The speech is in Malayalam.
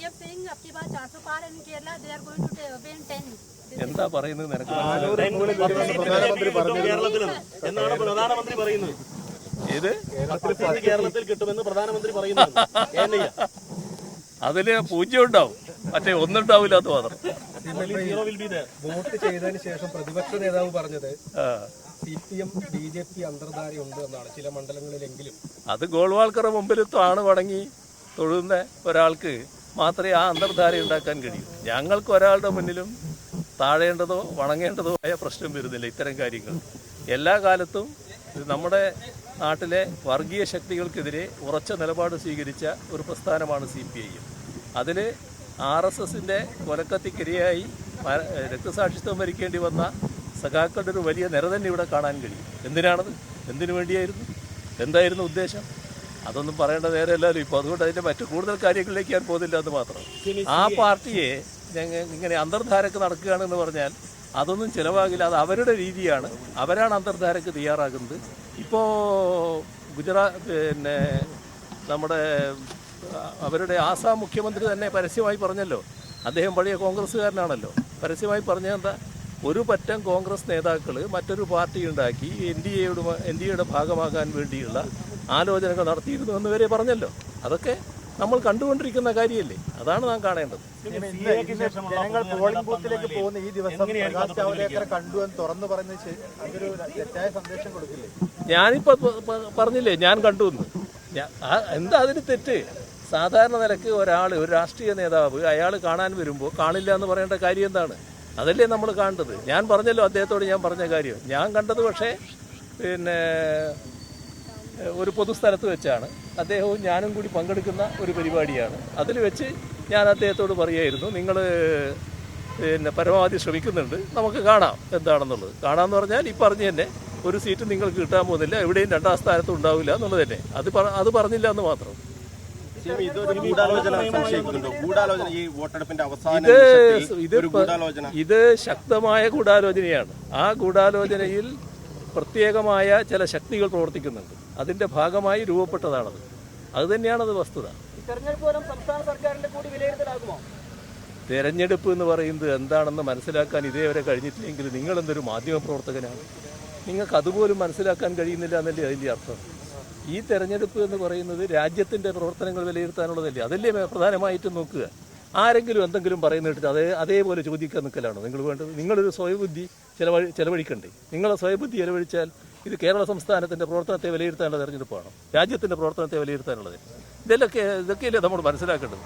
CM saying up to 400 par in Kerala they are going to win 10. എന്താ പറയുന്നത് നിനക്ക്? എന്നാണ് പ്രധാനമന്ത്രി പറയുന്നത്. ഇത് കേരളത്തിൽ കിട്ടുമെന്ന് പ്രധാനമന്ത്രി പറയുന്നത്. അതില് 0 ഉണ്ടാവും, മറ്റേ ഒന്നുണ്ടാവില്ല അത് മാത്രം. വോട്ട് ചെയ്തതിന് ശേഷം പ്രതിപക്ഷ നേതാവ് പറഞ്ഞത് CPM BJP അന്തർധാരയുണ്ട് എന്നാണ് ചില മണ്ഡലങ്ങളിലെങ്കിലും. അത് ഗോൾവാൾക്കറുടെ മുമ്പിൽ താണ് വണങ്ങി തൊഴുന്ന ഒരാൾക്ക് മാത്രമേ ആ അന്തർധാര ഉണ്ടാക്കാൻ കഴിയൂ. ഞങ്ങൾക്ക് ഒരാളുടെ മുന്നിലും താഴേണ്ടതോ വണങ്ങേണ്ടതോ ആയ പ്രശ്നം വരുന്നില്ല. ഇത്തരം കാര്യങ്ങൾ എല്ലാ കാലത്തും നമ്മുടെ നാട്ടിലെ വർഗീയ ശക്തികൾക്കെതിരെ ഉറച്ച നിലപാട് സ്വീകരിച്ച ഒരു പ്രസ്ഥാനമാണ് CPIM. അതിൽ RSSന്റെ കൊലക്കത്തിക്കിരയായി രക്തസാക്ഷിത്വം വരിക്കേണ്ടി വന്ന സഖാക്കളുടെ ഒരു വലിയ നിര തന്നെ ഇവിടെ കാണാൻ കഴിയും. എന്തിനാണത്? എന്തിനു വേണ്ടിയായിരുന്നു? എന്തായിരുന്നു ഉദ്ദേശം? അതൊന്നും പറയേണ്ട നേരമല്ലല്ലോ ഇപ്പോൾ. അതുകൊണ്ട് അതിൻ്റെ മറ്റു കൂടുതൽ കാര്യങ്ങളിലേക്ക് ഞാൻ പോകുന്നില്ല എന്ന് മാത്രം. ആ പാർട്ടിയെ ഇങ്ങനെ അന്തർധാരക്ക് നടക്കുകയാണെന്ന് പറഞ്ഞാൽ അതൊന്നും ചിലവാകില്ല. അത് അവരുടെ രീതിയാണ്. അവരാണ് അന്തർധാരക്ക് തയ്യാറാകുന്നത്. ഇപ്പോൾ നമ്മുടെ അവരുടെ ആസാം മുഖ്യമന്ത്രി തന്നെ പരസ്യമായി പറഞ്ഞല്ലോ, അദ്ദേഹം പഴയ കോൺഗ്രസ്സുകാരനാണല്ലോ, പരസ്യമായി പറഞ്ഞതെന്താ, ഒരു പറ്റം കോൺഗ്രസ് നേതാക്കൾ മറ്റൊരു പാർട്ടി ഉണ്ടാക്കി NDAയുടെ ഭാഗമാകാൻ വേണ്ടിയുള്ള ആലോചനകൾ നടത്തിയിരുന്നു എന്ന് വരെ പറഞ്ഞല്ലോ. അതൊക്കെ നമ്മൾ കണ്ടുകൊണ്ടിരിക്കുന്ന കാര്യമല്ലേ, അതാണ് നാം കാണേണ്ടത്. ജനങ്ങൾ പോളിംഗ് ബൂത്തിലേക്ക് പോകുന്ന ഈ ദിവസം പ്രകാശ് ജാവ്ദേക്കറെ കണ്ടു എന്ന് തുറന്നു പറയുന്നത് അതൊരു തെറ്റായ സന്ദേശം കൊടുക്കില്ലേ? ഞാനിപ്പോൾ പറഞ്ഞില്ലേ ഞാൻ കണ്ടു എന്ന്. എന്താ അതിന് തെറ്റ്? സാധാരണ നിലക്ക് ഒരു രാഷ്ട്രീയ നേതാവ് അയാൾ കാണാൻ വരുമ്പോൾ കാണില്ല എന്ന് പറയേണ്ട കാര്യം എന്താണ്? അതല്ലേ നമ്മൾ കാണേണ്ടത്. ഞാൻ പറഞ്ഞല്ലോ അദ്ദേഹത്തോട് ഞാൻ പറഞ്ഞ കാര്യം. ഞാൻ കണ്ടത് പക്ഷേ ഒരു പൊതുസ്ഥലത്ത് വെച്ചാണ്. അദ്ദേഹവും ഞാനും കൂടി പങ്കെടുക്കുന്ന ഒരു പരിപാടിയാണ്. അതിൽ വെച്ച് ഞാൻ അദ്ദേഹത്തോട് പറയുമായിരുന്നു, നിങ്ങൾ പരമാവധി ശ്രമിക്കുന്നുണ്ട്, നമുക്ക് കാണാം എന്താണെന്നുള്ളത്. കാണാമെന്ന് പറഞ്ഞാൽ ഈ പറഞ്ഞ് തന്നെ ഒരു സീറ്റ് നിങ്ങൾക്ക് കിട്ടാൻ പോകുന്നില്ല, എവിടെയും 2ാം സ്ഥാനത്ത് ഉണ്ടാവില്ല എന്നുള്ളത് തന്നെ. അത് പറഞ്ഞില്ല എന്ന് മാത്രം. ഇത് ശക്തമായ ഗൂഢാലോചനയാണ്. ആ ഗൂഢാലോചനയിൽ പ്രത്യേകമായ ചില ശക്തികൾ പ്രവർത്തിക്കുന്നുണ്ട്. അതിന്റെ ഭാഗമായി രൂപപ്പെട്ടതാണത്. അത് തന്നെയാണത് വസ്തുത. തെരഞ്ഞെടുപ്പ് എന്ന് പറയുന്നത് എന്താണെന്ന് മനസ്സിലാക്കാൻ ഇതേവരെ കഴിഞ്ഞിട്ടില്ലെങ്കിൽ നിങ്ങൾ എന്തൊരു മാധ്യമ പ്രവർത്തകനാണ്? നിങ്ങൾക്ക് അതുപോലും മനസ്സിലാക്കാൻ കഴിയുന്നില്ല എന്നല്ലേ അതിൻ്റെ അർത്ഥം? ഈ തെരഞ്ഞെടുപ്പ് എന്ന് പറയുന്നത് രാജ്യത്തിൻ്റെ പ്രവർത്തനങ്ങൾ വിലയിരുത്താനുള്ളതല്ലേ. അതല്ലേ പ്രധാനമായിട്ടും നോക്കുക. ആരെങ്കിലും എന്തെങ്കിലും പറയുന്നിട്ട് അതേപോലെ ചോദിക്കാൻ നിൽക്കലാണോ നിങ്ങൾ വേണ്ടത്? നിങ്ങളൊരു സ്വയബുദ്ധി ചെലവഴിക്കണ്ടേ? നിങ്ങളെ സ്വയബുദ്ധി ചെലവഴിച്ചാൽ ഇത് കേരള സംസ്ഥാനത്തിൻ്റെ പ്രവർത്തനത്തെ വിലയിരുത്താനുള്ള തെരഞ്ഞെടുപ്പാണോ? രാജ്യത്തിൻ്റെ പ്രവർത്തനത്തെ വിലയിരുത്താനുള്ളത്? ഇതൊക്കെയല്ലേ നമ്മൾ മനസ്സിലാക്കേണ്ടത്.